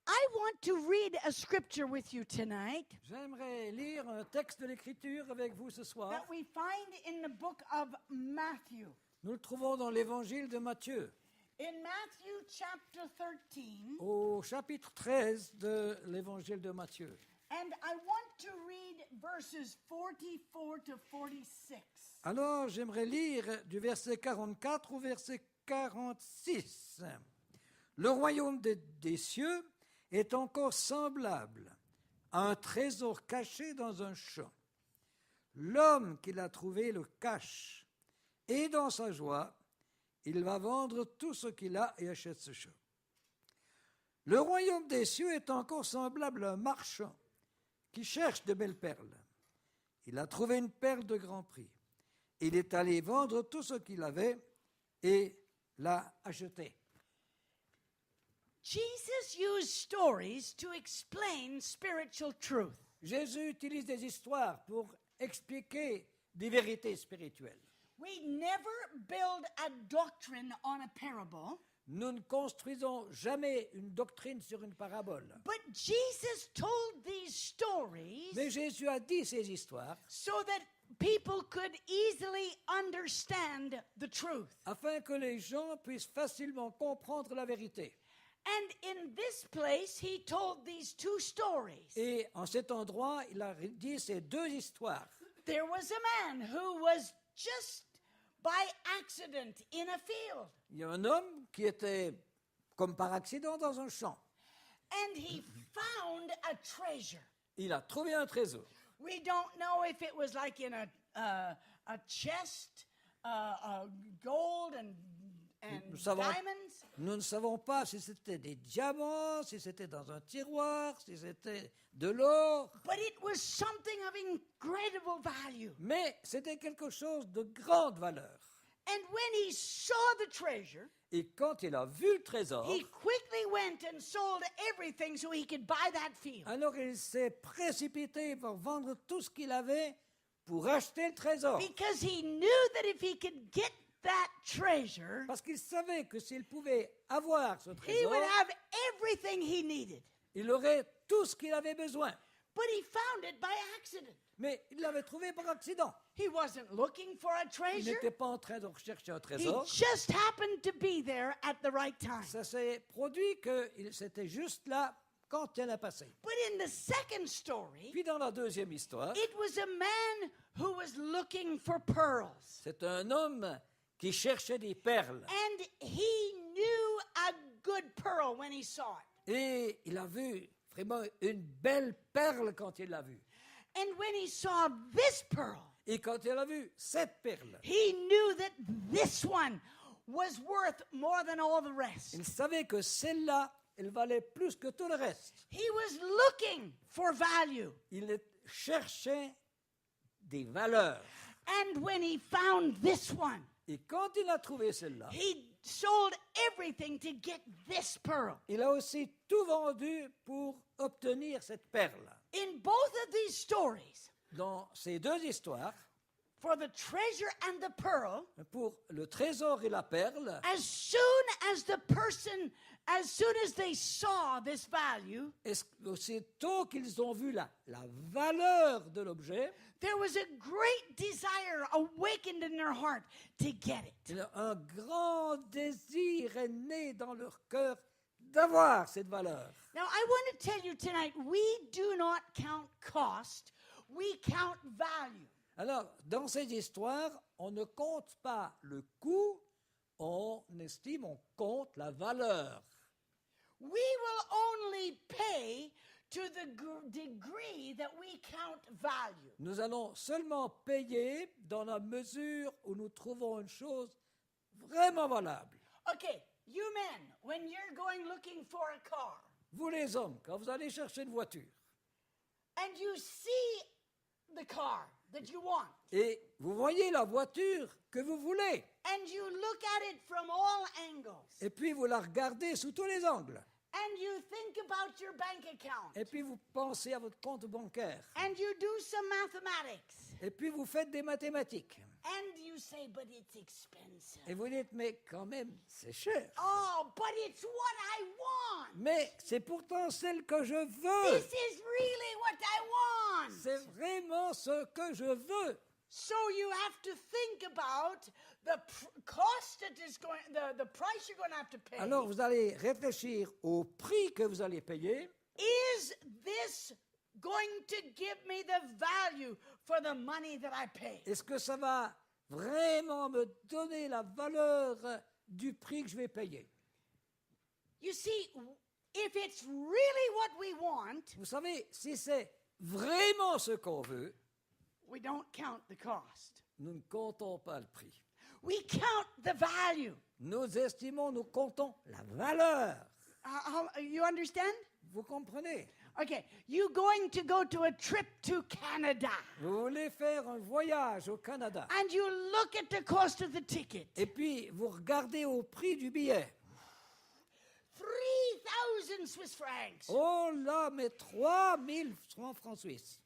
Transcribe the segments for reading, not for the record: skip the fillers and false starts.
I want to read a scripture with you tonight J'aimerais lire un texte de l'Écriture avec vous ce soir. that we find in the book of Matthew. Nous le trouvons dans l'Évangile de Matthieu, In Matthew chapter 13, au chapitre 13 de l'Évangile de Matthieu. and I want to read verses 44 to 46. Alors, j'aimerais lire du verset 44 au verset 46. Le royaume des cieux est encore semblable à un trésor caché dans un champ. L'homme qui l'a trouvé le cache, et dans sa joie, il va vendre tout ce qu'il a et achète ce champ. Le royaume des cieux est encore semblable à un marchand qui cherche de belles perles. Il a trouvé une perle de grand prix. Il est allé vendre tout ce qu'il avait et l'a acheté. Jesus used stories to explain spiritual truth. Jésus utilise des histoires pour expliquer des vérités spirituelles. We never build a doctrine on a parable, Nous ne construisons jamais une doctrine sur une parabole. but Jesus told these stories Mais Jésus a dit ces histoires so that people could easily understand the truth. afin que les gens puissent facilement comprendre la vérité. And in this place, he told these two stories. Et en cet endroit, il a dit ces deux histoires. There was a man who was just by accident in a field, Il y a un homme qui était comme par accident dans un champ. and he found a treasure. Il a trouvé un trésor. We don't know if it was like in a chest, gold and Nous savons- diamonds. Nous ne savons pas si c'était des diamants, si c'était dans un tiroir, si c'était de l'or, But it was something of incredible value. mais c'était quelque chose de grande valeur. And when he saw the treasure, Et quand il a vu le trésor, he quickly went and sold everything so he could buy that field. alors il s'est précipité pour vendre tout ce qu'il avait pour acheter le trésor. Because he knew that if he could get that treasure, Parce qu'il savait que s'il pouvait avoir ce he trésor, would have everything he needed. il aurait tout ce qu'il avait besoin. But he found it by accident. Mais il l'avait trouvé par accident. He wasn't looking for a Il treasure. n'était pas en train de rechercher un He trésor. just happened to be there at the right time. Ça s'est produit que c'était juste là quand elle a passé. But in the second story, Puis dans la deuxième histoire, it was a man who was looking for pearls. c'est un homme qui cherchait des perles. And he knew a good pearl when he saw it. Et il a vu vraiment une belle perle quand il l'a vue. And when he saw this pearl, Et quand il a vu cette perle, he knew that this one was worth more than all the rest. il savait que celle-là, elle valait plus que tout le reste. He was looking for value. Il cherchait des valeurs. And when he found this one, Et quand il a trouvé celle-là, he sold everything to get this pearl. il a aussi tout vendu pour obtenir cette perle. In both of these stories, Dans ces deux histoires, for the treasure and the pearl, pour le trésor et la perle, as soon as they saw this value, aussitôt qu'ils ont vu la valeur de l'objet, there was a great desire awakened in their heart to get it. un grand désir est né dans leur cœur d'avoir cette valeur. Now, I want to tell you tonight, we do not count cost, we count value. Alors, dans ces histoires, on ne compte pas le coût, on estime, on compte la valeur. We will only pay to the degree that we count value. Nous allons seulement payer dans la mesure où nous trouvons une chose vraiment valable. Okay, you men, when you're going looking for a car Vous les hommes, quand vous allez chercher une voiture and you see the car that you want et vous voyez la voiture que vous voulez and you look at it from all angles et puis vous la regardez sous tous les angles and you think about your bank account et puis vous pensez à votre compte bancaire and you do some mathematics et puis vous faites des mathématiques And you say, but it's expensive. Et vous dites, mais quand même, c'est cher. Oh, but it's what I want. Mais c'est pourtant celle que je veux. This is really what I want. C'est vraiment ce que je veux. So you have to think about the cost that is going, the price you're going to have to pay. Alors vous allez réfléchir au prix que vous allez payer. Is this going to give me the value for the money that I pay? Est-ce que ça va vraiment me donner la valeur du prix que je vais payer? You see, if it's really what we want, Vous savez, si c'est vraiment ce qu'on veut, we don't count the cost. nous ne comptons pas le prix. We count the value. Nous estimons, nous comptons la valeur. You understand? Vous comprenez? Okay, you going to go to a trip to Canada, Vous voulez faire un voyage au Canada. and you look at the cost of the ticket. Et puis, vous regardez au prix du billet. 3,000 Swiss francs. Oh là, mais 3000 francs suisses.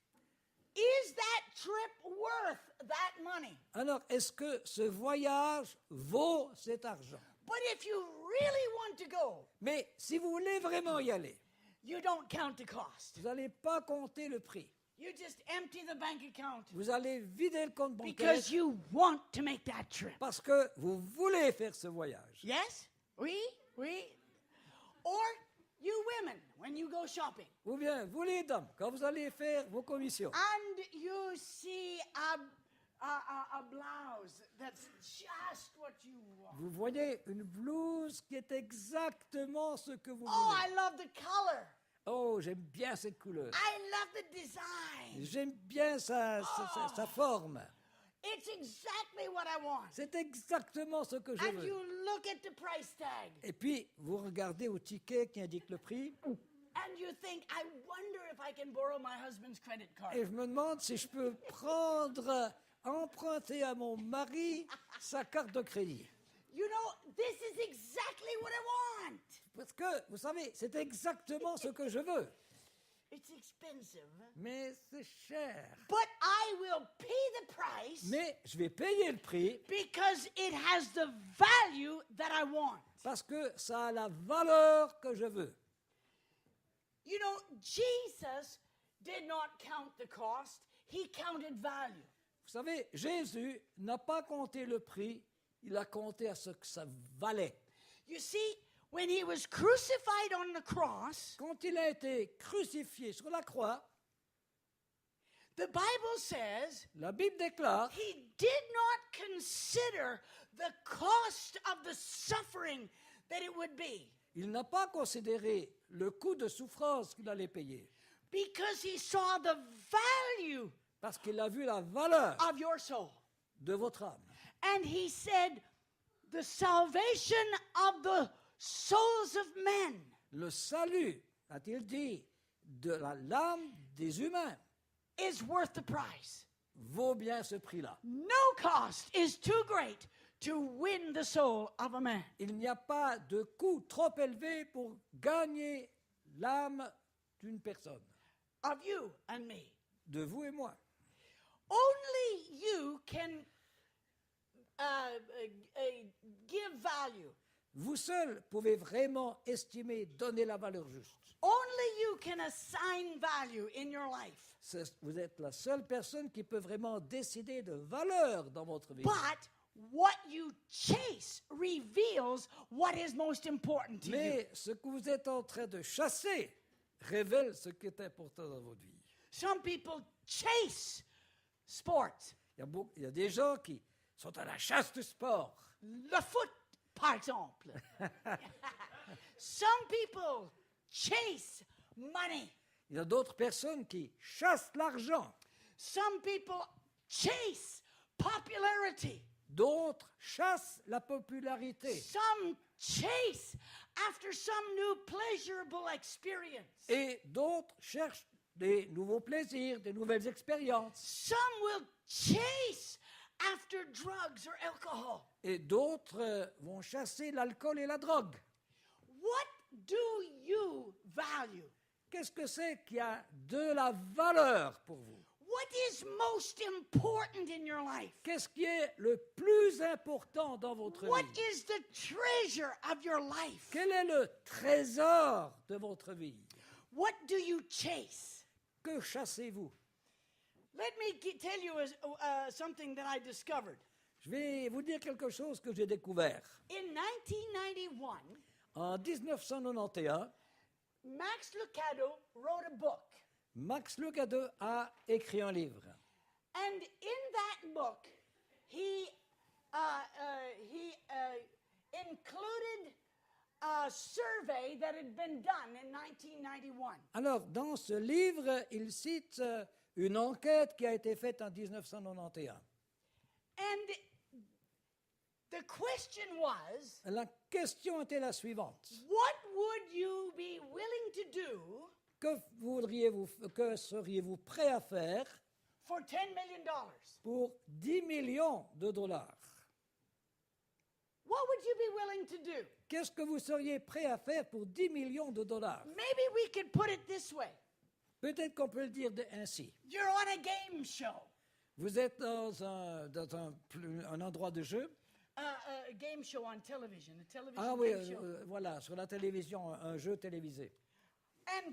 Is that trip worth that money? Alors, est-ce que ce voyage vaut cet argent? But if you really want to go, Mais si vous voulez vraiment y aller, you don't count the cost. vous n'allez pas compter le prix. You just empty the bank account Vous allez vider le compte bancaire because you want to make that trip. parce que vous voulez faire ce voyage. Yes? Oui? Oui? Or you women, when you go shopping, Ou bien, vous les dames, quand vous allez faire vos commissions, and you see a blouse that's just what you want. vous voyez une blouse qui est exactement ce que vous Oh, voulez. I love the color. Oh, j'aime bien cette couleur. I love the design. J'aime bien sa forme. It's exactly what I want. C'est exactement ce que je And you veux. look at the price tag Et puis, vous regardez au ticket qui indique le prix. and you think, I wonder if I can borrow my husband's credit card. Et je me demande si je peux emprunter à mon mari sa carte de crédit. You know, this is exactly what I want. Parce que, vous savez, c'est exactement ce que je veux. It's expensive, Mais c'est cher. but I will pay the price Mais je vais payer le prix because it has the value that I want. parce que ça a la valeur que je veux. You know, Jesus did not count the cost, he counted value. Vous savez, Jésus n'a pas compté le prix, il a compté à ce que ça valait. You see, when he was crucified on the cross, Quand il a été crucifié sur la croix, the Bible says la Bible déclare he did not consider the cost of the suffering that it would be il n'a pas considéré le coût de souffrance qu'il allait payer because he saw the value parce qu'il a vu la valeur of your soul. de votre âme. And he said, the salvation of the souls of men Le salut, a-t-il dit, de l'âme des humains is worth the price. vaut bien ce prix-là. No cost is too great to win the soul of a man. Il n'y a pas de coût trop élevé pour gagner l'âme d'une personne, Of you and me. de vous et moi. Only you can give value. Vous seul pouvez vraiment estimer, donner la valeur juste. Only you can assign value in your life. Vous êtes la seule personne qui peut vraiment décider de valeur dans votre vie. But what you chase reveals what is most important to you. Mais ce que vous êtes en train de chasser révèle ce qui est important dans votre vie. Some people chase sports. Il y a des gens qui sont à la chasse du sport. Le foot, par exemple. Some people chase money. Il y a d'autres personnes qui chassent l'argent. Some people chase popularity. D'autres chassent la popularité. Some chase after some new pleasurable experience. Et d'autres cherchent des nouveaux plaisirs, des nouvelles expériences. Some will chase after drugs or alcohol. Et d'autres vont chasser l'alcool et la drogue. What do you value? Qu'est-ce que c'est qui a de la valeur pour vous? What is most important in your life? Qu'est-ce qui est le plus important dans votre What vie? is the treasure of your life? Quel est le trésor de votre vie? What do you chase? Que chassez-vous? Let me tell you something that I discovered. Je vais vous dire quelque chose que j'ai découvert. In 1991, En 1991, Max Lucado wrote a book. Max Lucado a écrit un livre. And in that book, he included a survey that had been done in 1991. Alors, dans ce livre, il cite une enquête qui a été faite en 1991. And the question was, La question était la suivante. what would you be willing to do Que seriez-vous prêt à faire for $10 million? pour 10 millions de dollars? What would you be willing to do? Qu'est-ce que vous seriez prêt à faire pour 10 millions de dollars? Maybe we could put it this way. Peut-être qu'on peut le dire ainsi. You're on a game show. Vous êtes dans un endroit de jeu. A game show on television, a television Ah oui, game show. voilà, sur la télévision, un jeu télévisé. And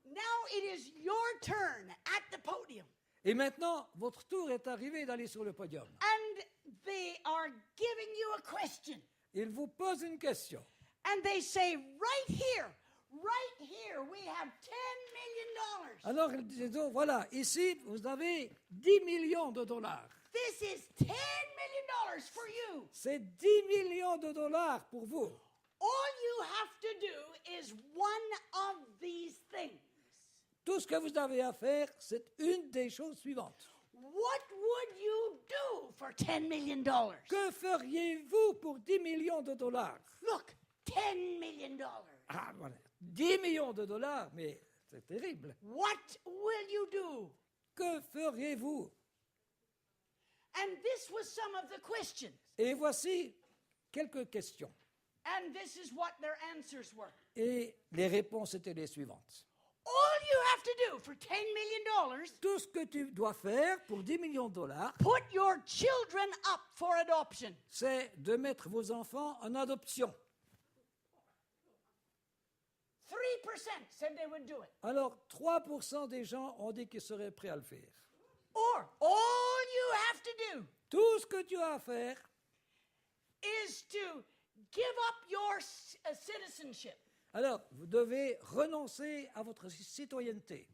now it is your turn at the podium. Et maintenant, votre tour est arrivé d'aller sur le podium. And they are giving you a question. Il vous pose une question. And they say, right here, we have $10 million. Alors, ils disent, oh, voilà, ici, vous avez 10 millions de dollars. This is $10 million for you. C'est 10 millions de dollars pour vous. All you have to do is one of these things. Tout ce que vous avez à faire, c'est une des choses suivantes. What would you do for $10 million? Que feriez-vous pour 10 millions de dollars? Look, $10 million. Ah, voilà. 10 millions de dollars, mais c'est terrible. What will you do? Que feriez-vous? And this was some of the questions. Et voici quelques questions. And this is what their answers were. Et les réponses étaient les suivantes. All you have to do for $10 million, Tout ce que tu dois faire pour 10 millions de dollars, put your children up for adoption. c'est de mettre vos enfants en adoption. 3% said they would do it. Alors, 3% des gens ont dit qu'ils seraient prêts à le faire. Or all you have to do Tout ce que tu as à faire, is to give up your citizenship. alors vous devez renoncer à votre citoyenneté.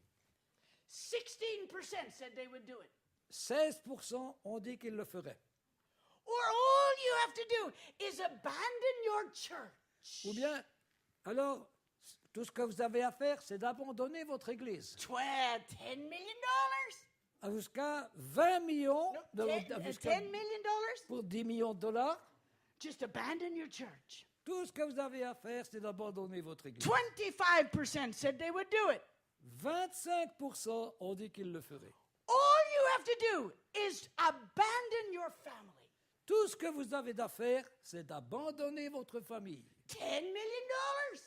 16% said they would do it. 16% ont dit qu'ils le feraient. Or all you have to do is abandon your church. Ou bien, alors, tout ce que vous avez à faire, c'est d'abandonner votre église. $10 million? Jusqu'à 20 millions, No, jusqu'à- $10 million? pour 10 millions de dollars, Just abandon your church. tout ce que vous avez à faire, c'est d'abandonner votre église. 25% said they would do it. 25% ont dit qu'ils le feraient. All you have to do is abandon your family. Tout ce que vous avez à faire, c'est d'abandonner votre famille. $10 million?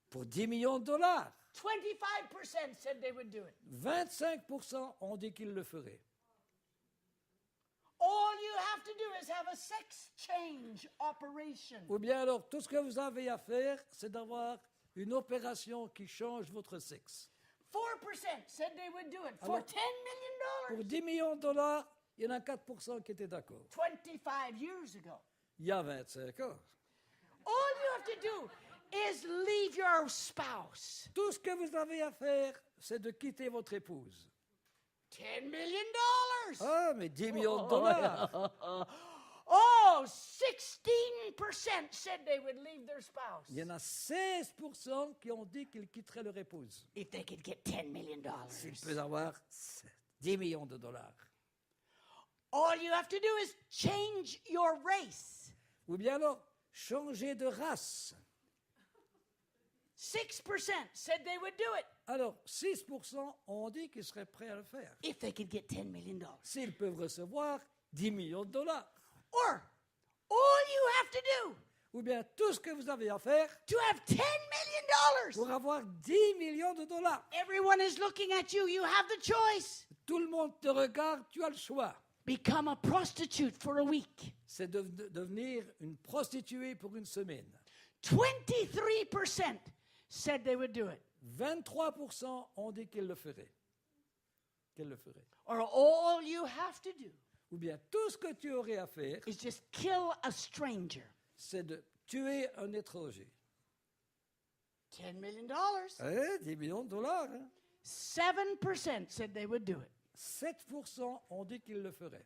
Pour 10 millions de dollars, 25% said they would do it. 25% ont dit qu'ils le feraient. All you have to do is have a sex change operation. Ou bien alors, tout ce que vous avez à faire, c'est d'avoir une opération qui change votre sexe. 4% said they would do it for Alors- $10 million. Pour 10 millions de dollars, il y en a 4% qui étaient d'accord. 25 years ago. Il y a 25 ans. All you have to do is leave your spouse. Tout ce que vous avez à faire, c'est de quitter votre épouse. $10 million. Ah, mais 10 millions de dollars. Oh, 16% said they would leave their spouse. Il y en a 16% qui ont dit qu'ils quitteraient leur épouse. If they could get $10 million. S'ils peuvent avoir 10 millions de dollars. All you have to do is change your race. Ou bien alors, changer de race. 6% said they would do it Alors, 6% ont dit qu'ils seraient prêts à le faire. if they could get $10 million. S'ils peuvent recevoir 10 millions de dollars. Or all you have to do ou bien tout ce que vous avez à faire to have $10 million. pour avoir 10 millions de dollars. Everyone is looking at you. You have the choice. Tout le monde te regarde, tu as le choix. Become a prostitute for a week. C'est de devenir une prostituée pour une semaine. 23% said they would do it. 23% ont dit qu'ils le feraient. Qu'elles le feraient. Or all you have to do Ou bien tout ce que tu aurais à faire, is just kill a stranger. c'est de tuer un étranger. $10 million. 10 millions de dollars. Hein? 7% said they would do it. 7% ont dit qu'ils le feraient.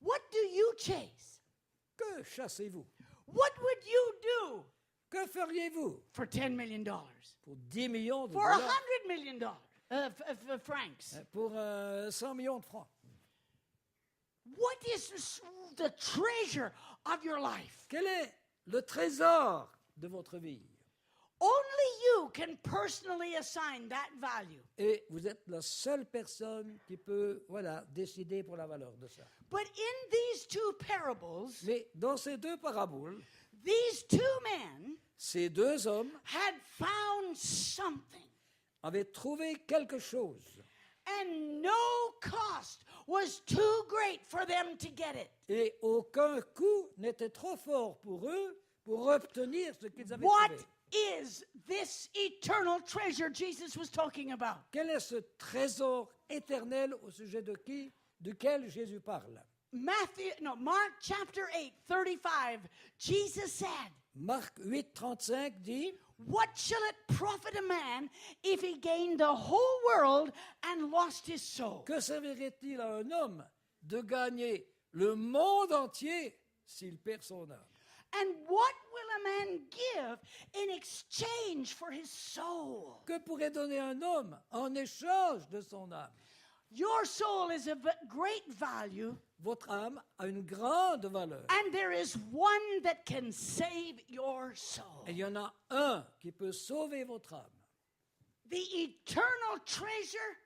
What do you chase? Que chassez-vous? What would you do Que feriez-vous for $10 million? pour 10 millions de For dollars? $100 million? Francs. Pour 100 millions de francs. What is the treasure of your life? Quel est le trésor de votre vie? Only you can personally assign that value. Et vous êtes la seule personne qui peut, décider pour la valeur de ça. But in these two parables, Mais dans ces deux paraboles, these two men ces deux hommes had found something, avaient trouvé quelque chose. and no cost was too great for them to get it. Et aucun coût n'était trop fort pour eux pour obtenir ce qu'ils avaient What trouvé. is this eternal treasure Jesus was talking about? Quel est ce trésor éternel au sujet de qui, duquel Jésus parle? Mark chapter 8, 35, Jesus said, Marc 8,35 dit, what shall it profit a man if he gained the whole world and lost his soul? que servirait-il à un homme de gagner le monde entier s'il perd son âme? And what will a man give in exchange for his soul? Que pourrait donner un homme en échange de son âme? Your soul is of great value, Votre âme a une grande valeur. and there is one that can save your soul. Et il y en a un qui peut sauver votre âme. The eternal treasure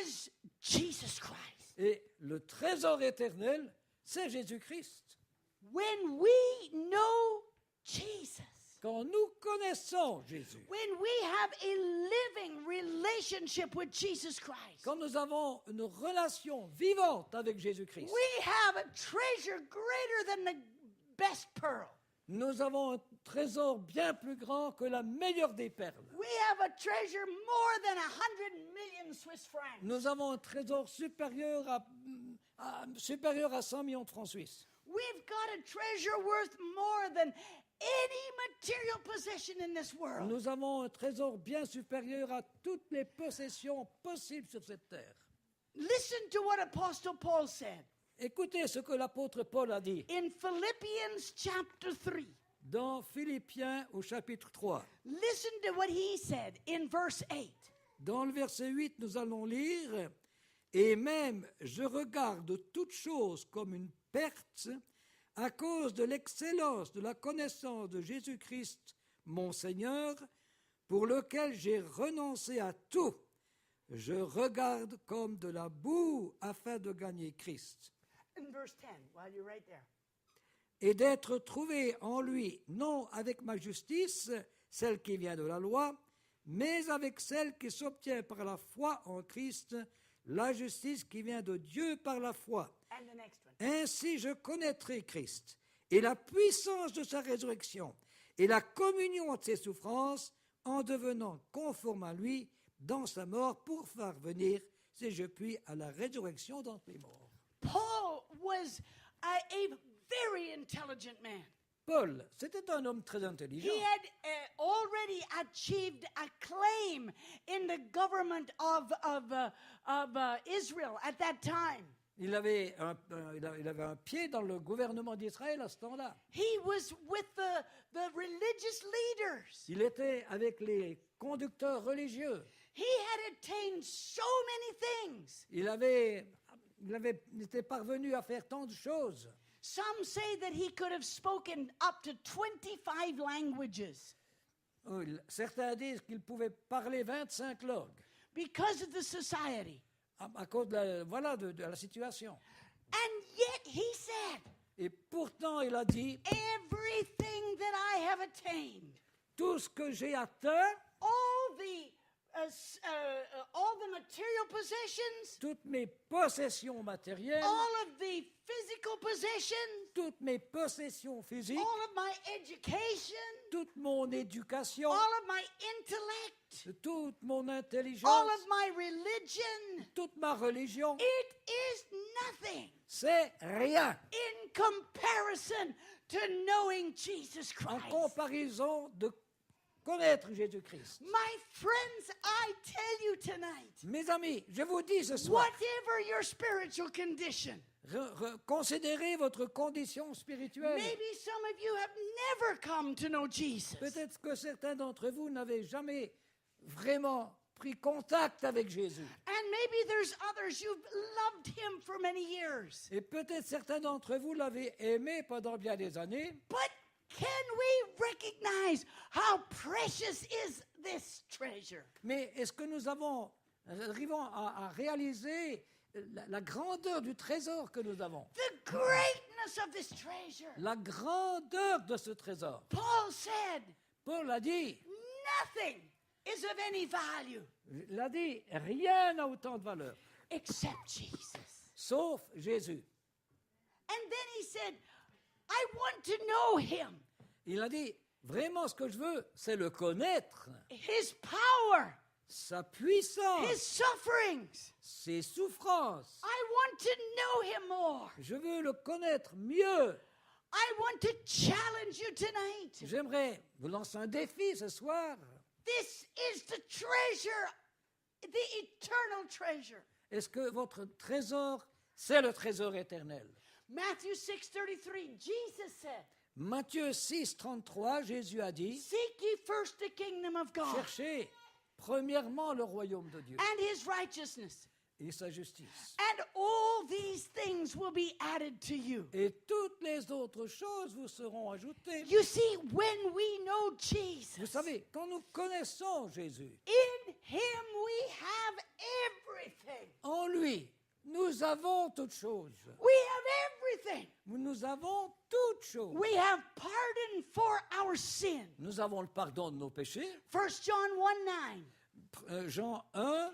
is Jesus Christ. Et le trésor éternel, c'est Jésus-Christ. When we know Jesus, Quand nous connaissons Jésus, when we have a living relationship with Jesus Christ, quand nous avons une relation vivante avec Jésus-Christ, we have a treasure greater than the best pearl. nous avons un trésor bien plus grand que la meilleure des perles. We have a treasure more than 100 million Swiss francs. Nous avons un trésor supérieur à 100 millions de francs suisses. We've got a treasure worth more than any material possession in this world. Nous avons un trésor bien supérieur à toutes les possessions possibles sur cette terre. Listen to what Apostle Paul said Écoutez ce que l'apôtre Paul a dit in Philippians chapter 3. dans Philippiens au chapitre 3. Listen to what he said in verse 8. Dans le verset 8, nous allons lire « Et même je regarde toutes choses comme une perte à cause de l'excellence de la connaissance de Jésus-Christ, mon Seigneur, pour lequel j'ai renoncé à tout. Je regarde comme de la boue afin de gagner Christ. In verse 10, while you're right there. Et d'être trouvé en lui, non avec ma justice, celle qui vient de la loi, mais avec celle qui s'obtient par la foi en Christ, la justice qui vient de Dieu par la foi. And the next one. Ainsi je connaîtrai Christ et la puissance de sa résurrection et la communion de ses souffrances en devenant conforme à lui dans sa mort pour faire venir, si je puis, à la résurrection d'entre les morts. Paul was a very intelligent man. Paul, c'était un homme très intelligent. He had already achieved acclaim in the government of Israel at that time. Il avait un pied dans le gouvernement d'Israël à ce temps-là. He was with the religious leaders. Il était avec les conducteurs religieux. He had attained so many things. Il était parvenu à faire tant de choses. Some say that he could have spoken up to 25 languages Certains disent qu'il pouvait parler 25 langues because of the society. à cause de la situation. And yet he said, Et pourtant, il a dit, everything that I have attained, tout ce que j'ai atteint, all the material possessions, toutes mes possessions matérielles, all of the physical possessions, toutes mes possessions physiques, all of my education, toute mon éducation, all of my intellect, toute mon all intelligence, of my religion, toute ma religion, it is nothing c'est rien in comparison to knowing Jesus en Christ. comparaison de connaître Jésus-Christ. My friends, I tell you tonight, Mes amis, je vous dis ce soir, whatever your spiritual condition, considérez votre condition spirituelle. maybe some of you have never come to know Jesus. Peut-être que certains d'entre vous n'avaient jamais vraiment pris contact avec Jésus. And maybe there's others, you've loved him for many years. Et peut-être certains d'entre vous l'avaient aimé pendant bien des années. But can we recognize how precious is this treasure? Mais est-ce que nous arrivons à réaliser la grandeur du trésor que nous avons? The greatness of this treasure. La grandeur de ce trésor. Paul said, Paul a dit, nothing is of any value rien n'a autant de valeur, except Jesus. sauf Jésus. And then he said, I want to know him, Il a dit, vraiment ce que je veux, c'est le connaître, his power, sa puissance, his sufferings. ses souffrances. I want to know him more. Je veux le connaître mieux. I want to challenge you tonight. J'aimerais vous lancer un défi ce soir. This is the treasure, the eternal treasure. Est-ce que votre trésor, c'est le trésor éternel? Matthew 6:33, Jesus said, Matthieu 6, 33, Jésus a dit, seek ye first the kingdom of God cherchez premièrement le royaume de Dieu and his righteousness, et sa justice. and all these things will be added to you. Et toutes les autres choses vous seront ajoutées. You see, when we know Vous Jesus, savez, quand nous connaissons Jésus, in him we have everything. en lui, nous avons toutes choses. We have everything. Nous avons toutes choses. We have pardon for our sin. Nous avons le pardon de nos péchés. 1 John 1:9. Jean 1,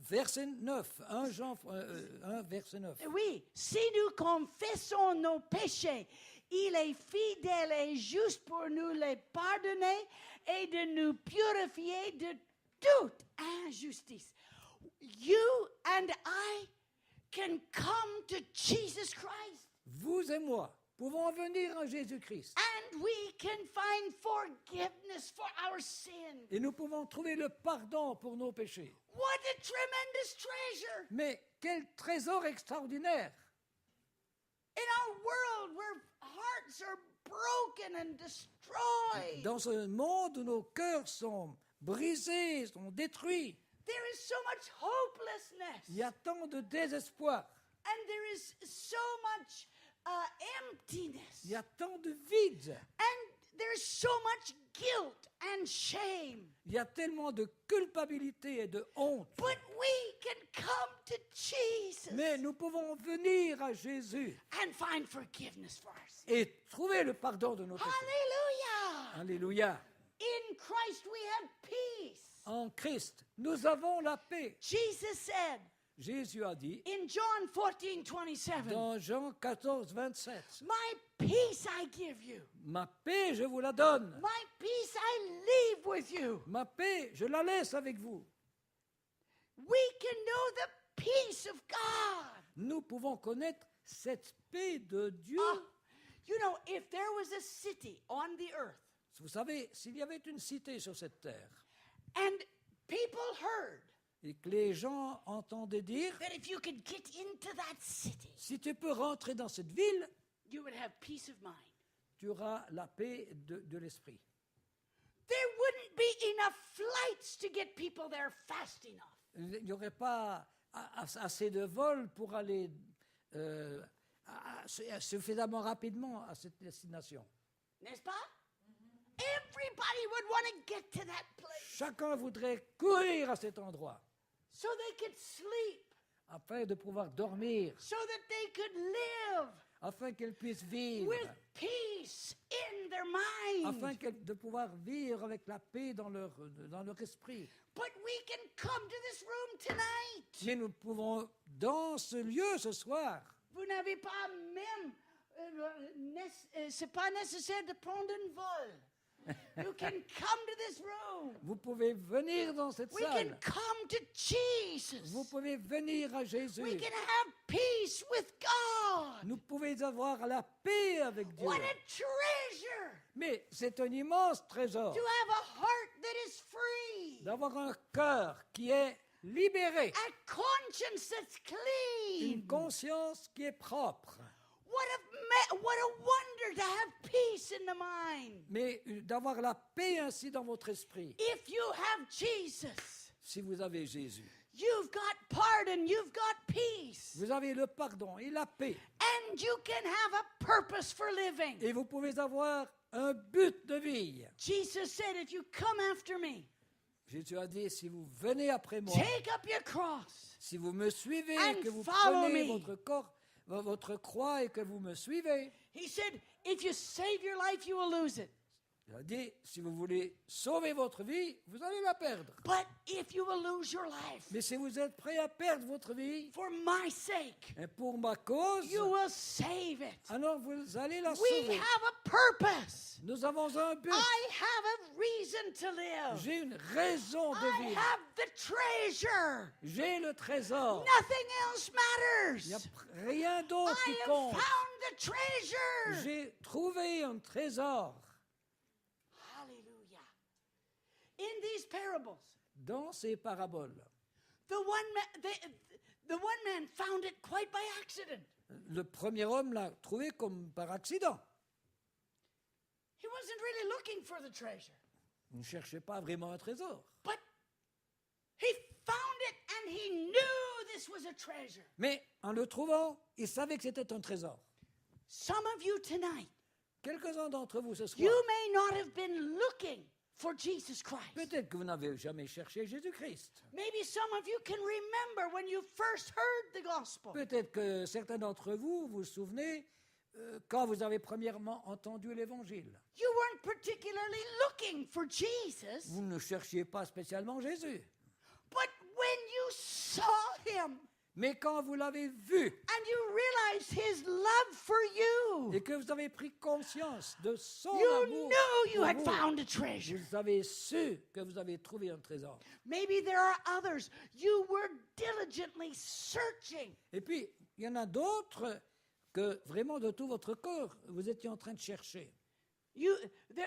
verset 9. 1 Jean 1, verset 9. Oui, si nous confessons nos péchés, il est fidèle et juste pour nous les pardonner et de nous purifier de toute injustice. You and I can come to Jesus Christ, Vous et moi pouvons venir à Jésus-Christ. and we can find forgiveness for our sin. Et nous pouvons trouver le pardon pour nos péchés. What a tremendous treasure Mais quel trésor extraordinaire! in our world where hearts are broken and destroyed. Dans ce monde où nos cœurs sont brisés, sont détruits, There is so much hopelessness, il y a tant de désespoir, and there is so much emptiness, il y a tant de vide, and there's so much guilt and shame. il y a tellement de culpabilité et de honte. But we can come to Jesus Mais nous pouvons venir à Jésus and find forgiveness for our sins. et trouver le pardon de nos péchés. Hallelujah! Alléluia. In Christ we have peace. En Christ, nous avons la paix. Jesus said Jésus a dit in John 14:27, dans Jean 14, 27, my peace I give you. ma paix, je vous la donne. My peace I leave with you. Ma paix, je la laisse avec vous. We can know the peace of God. Nous pouvons connaître cette paix de Dieu. You know, if there was a city on the earth Vous savez, s'il y avait une cité sur cette terre and people heard et que les gens entendaient dire, that if you could get into that city, si tu peux rentrer dans cette ville, you would have peace of mind. tu auras la paix de l'esprit. There wouldn't be enough flights to get people there fast enough. Il n'y aurait pas assez de vols pour aller suffisamment rapidement à cette destination. N'est-ce pas? Everybody would want to get to that place Chacun voudrait courir à cet endroit so they could sleep, afin de pouvoir dormir, so that they could live, afin qu'elles puissent vivre, with peace in their mind. afin de pouvoir vivre avec la paix dans leur esprit. But we can come to this room tonight. Mais nous pouvons, dans ce lieu ce soir, Vous n'avez pas même, c'est pas nécessaire de prendre un vol. You can come to this room. vous pouvez venir dans cette We can salle. come to Jesus. Vous pouvez venir à We Jésus. can have peace with God. Nous pouvons avoir la paix avec Dieu. What a treasure Mais c'est un immense trésor to have a heart that is free, d'avoir un cœur qui est libéré, a conscience that's clean. une conscience qui est propre, What a wonder to have peace in the mind. mais d'avoir la paix ainsi dans votre esprit. If you have Jesus, Si vous avez Jésus, you've got pardon, you've got peace, vous avez le pardon et la paix. and you can have a purpose for living. Et vous pouvez avoir un but de vie. Jesus said, if you come after me, Jésus a dit, si vous venez après moi, take up your cross. si vous me suivez, And que vous follow prenez me. votre corps, votre croix et que vous me suivez, He said, if you save your life, you will lose it. il a dit, si vous voulez sauver votre vie, vous allez la perdre. But if you will lose your life Mais si vous êtes prêt à perdre votre vie, for my sake, et pour ma cause, you will save it. alors vous allez la We sauver. have a purpose. Nous avons un but. I have a reason to live. J'ai une raison de I vivre. have the treasure. J'ai le trésor. Nothing else Il n'y a matters. rien d'autre I qui have compte. found the treasure. J'ai trouvé un trésor. Hallelujah. In these parables, Dans ces paraboles, the one man found it quite by accident. le premier homme l'a trouvé comme par accident. He wasn't really looking for the treasure, Il ne cherchait pas vraiment un trésor. but he found it and he knew this was a treasure. Mais en le trouvant, il savait que c'était un trésor. Some of you tonight, Quelques-uns d'entre vous ce soir, you may not have been looking for Jesus Christ. peut-être que vous n'avez jamais cherché Jésus-Christ. Maybe some of you can remember when you first heard the gospel. Peut-être que certains d'entre vous vous souvenez quand vous avez premièrement entendu l'Évangile. You weren't particularly looking for Jesus, Vous ne cherchiez pas spécialement Jésus. but when you saw him Mais quand vous l'avez vu and you realized his love for you, et que vous avez pris conscience de son you amour, knew you pour had vous, found a treasure. vous avez su que vous avez trouvé un trésor. Maybe there are others. You were diligently searching. Et puis, il y en a d'autres que vraiment de tout votre corps, vous étiez en train de chercher.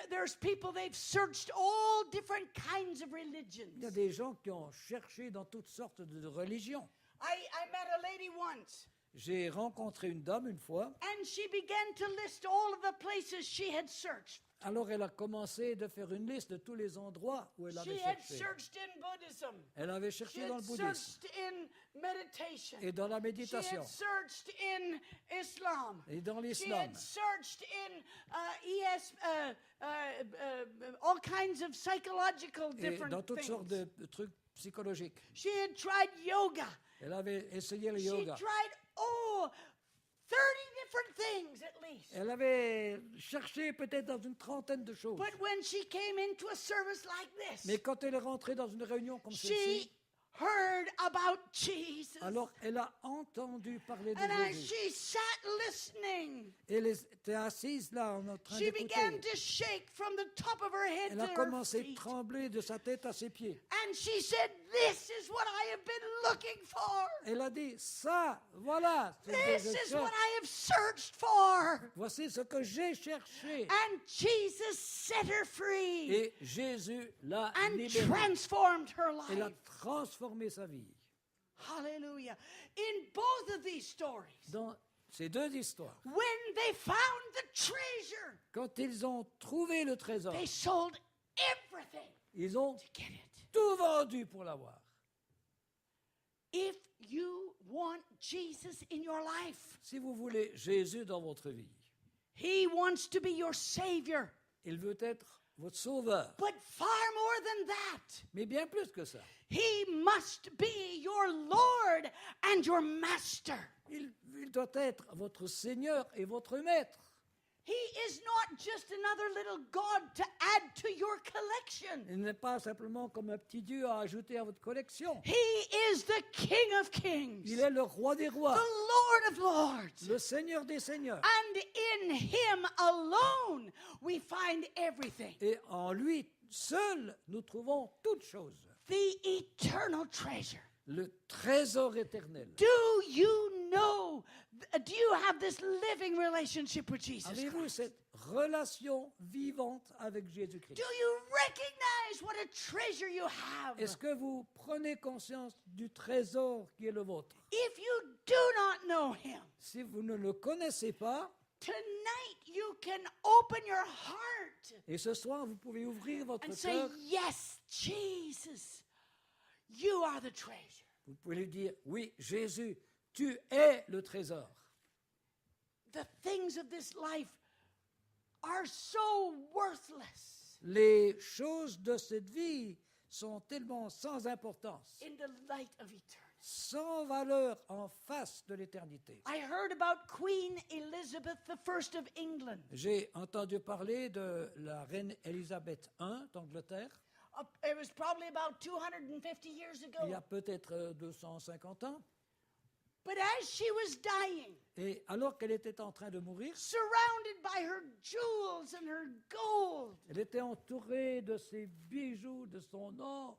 There's people, they've searched all different kinds of religions. Il y a des gens qui ont cherché dans toutes sortes de religions. I met a lady once, J'ai rencontré une dame une fois, and she began to list all of the places she had searched. alors elle a commencé de faire une liste de tous les endroits où elle avait She had cherché. searched in Buddhism. Elle avait She cherché dans had le bouddhisme searched in meditation. et dans la She méditation had searched in Islam. et dans She l'islam had searched in all kinds of psychological et different dans toutes sortes things. de trucs psychologiques. She had tried yoga. Elle avait essayé le She yoga. tried, 30 different things at least. Elle avait cherché peut-être dans une trentaine de choses. But when she came into a service like this, Mais quand elle est rentrée dans une réunion comme she celle-ci, heard about Jesus. alors elle a entendu parler de And as Jésus. she sat listening, Elle était assise là en train she began d'écouter. to shake from the top of her head Elle to a her commencé à feet. trembler de sa tête à ses pieds. And she said, "This is what I have been looking for. Elle a dit, ça, voilà, ce que This je is what cherche. I have searched for." Voici ce que j'ai cherché. And Jesus set her free Et Jésus l'a and libérée. transformed her Elle a life. transformé sa vie. Hallelujah. In both of these stories, Dans ces deux histoires, when they found the treasure, quand ils ont trouvé le trésor, they sold everything ils ont to get it. tout vendu pour l'avoir. If you want Jesus in your life, Si vous voulez Jésus dans votre vie, He wants to be your Savior. il veut être votre sauveur. But far more than that, Mais bien plus que ça. he must be your Lord and your master. Il doit être votre Seigneur et votre Maître. He is not just another little God to add to your collection. Il n'est pas simplement comme un petit Dieu à ajouter à votre collection. He is the King of Kings, Il est le roi des the rois, Lord of Lords. le Seigneur des seigneurs. And in him alone we find everything. Et en lui seul, nous trouvons toutes choses. The eternal treasure. Le trésor éternel. Do you know, do you have this living relationship with Jesus Avez-vous Christ? cette relation vivante avec Jésus-Christ? Do you recognize what a treasure you have? Est-ce que vous prenez conscience du trésor qui est le vôtre? If you do not know him, Si vous ne le connaissez pas, tonight you can open your heart et ce soir vous pouvez ouvrir votre and say, cœur, yes, Jesus, you are the treasure. vous pouvez lui dire, oui, Jésus, tu es le trésor. The things of this life are so worthless Les choses de cette vie sont tellement sans importance, in the light of eternity. sans valeur en face de l'éternité. I heard about Queen Elizabeth I of England. J'ai entendu parler de la reine Élisabeth I d'Angleterre, It was probably about 250 years il y a ago. peut-être 250 ans. But as she was dying, Et alors qu'elle était en train de mourir, surrounded by her jewels and her gold, elle était entourée de ses bijoux, de son or.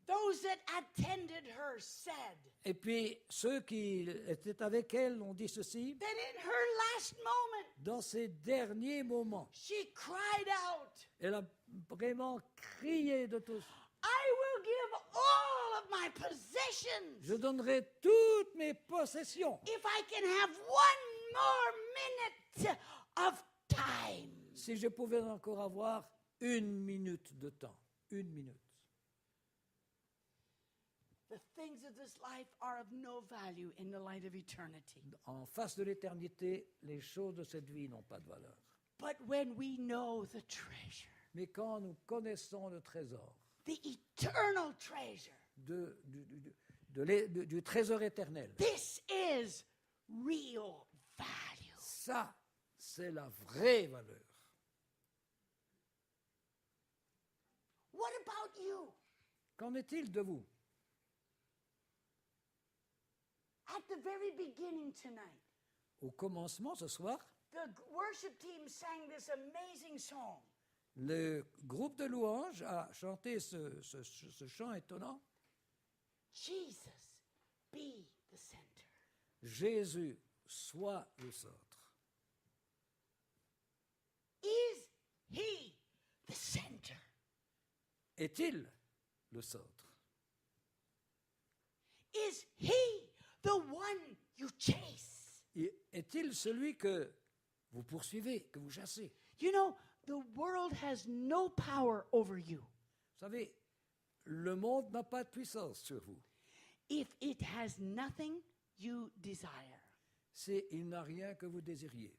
those that attended her said Et puis ceux qui étaient avec elle ont dit ceci, that in her last moment, dans ses derniers moments, she cried out, elle a vraiment crié de tous. I will give all of my possessions Je donnerai toutes mes possessions if I can have one more minute of time. si je pouvais encore avoir 1 minute de temps. 1 minute. The things of this life are of no value in the light of eternity. En face de l'éternité, les choses de cette vie n'ont pas de valeur. But when we know the treasure, Mais quand nous connaissons le trésor, the eternal treasure, du trésor éternel, this is real value. ça, c'est la vraie valeur. What about you? Qu'en est-il de vous? At the very beginning tonight, Au commencement, ce soir, the worship team sang this amazing song. le groupe de louanges a chanté ce chant étonnant. Jesus, be the center. Jésus, soit le centre. Is he the center? Est-il le centre? Is he the one you chase? Et est-il celui que vous poursuivez, que vous chassez? You know, the world has no power over you Vous savez, le monde n'a pas de puissance sur vous. if it has nothing you desire. Il n'a rien que vous désiriez.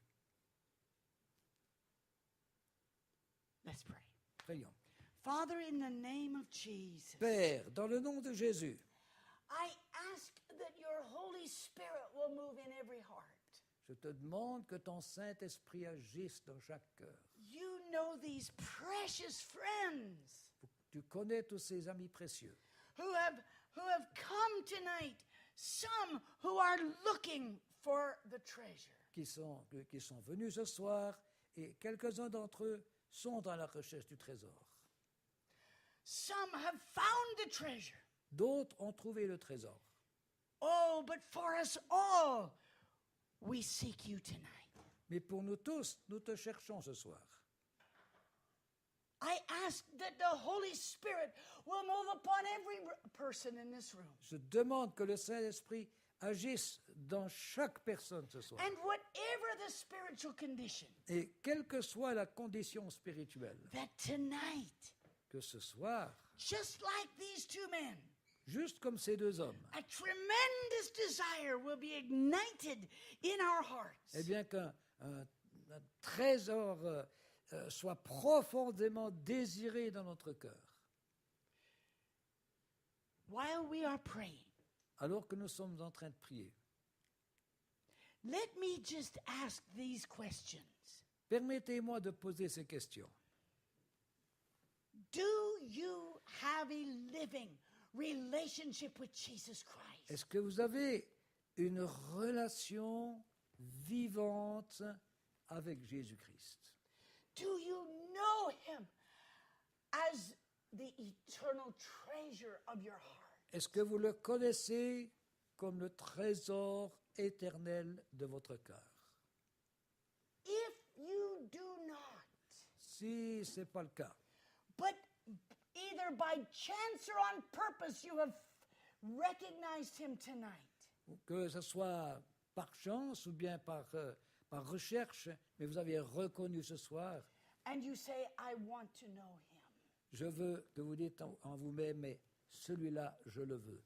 Let's pray. Prions. Father, in the name of Jesus, Père, dans le nom de Jésus, I ask that your Holy Spirit will move in every heart. je te demande que ton Saint-Esprit agisse dans chaque cœur. You know these precious friends Tu connais tous ces amis précieux who have come tonight, some who are looking for the treasure. qui sont venus ce soir et quelques-uns d'entre eux sont dans la recherche du trésor. Some have found the treasure. D'autres ont trouvé le trésor. Oh, but for us all, we seek you tonight. Mais pour nous tous, nous te cherchons ce soir. I ask that the Holy Spirit will move upon every person in this room. Je demande que le Saint-Esprit agisse dans chaque personne ce soir. And whatever the spiritual condition, Et quelle que soit la condition spirituelle, that tonight, que ce soir, just like these two men, juste comme ces deux hommes, a tremendous desire will be ignited in our hearts. eh bien qu'un trésor soit profondément désiré dans notre cœur. While we are praying, Alors que nous sommes en train de prier, let me just ask these questions. permettez-moi de poser ces questions. Do you have a living relationship with Jesus Christ? Est-ce que vous avez une relation vivante avec Jésus-Christ? Do you know him as the eternal treasure of your heart? Est-ce que vous le connaissez comme le trésor éternel de votre cœur? If you do not, Si ce n'est pas le cas, but either by chance or on purpose you have recognized him tonight, que ce soit par chance ou bien par recherche, mais vous avez reconnu ce soir, and you say, I want to know him. je veux que vous dites en vous-même, mais celui-là, je le veux.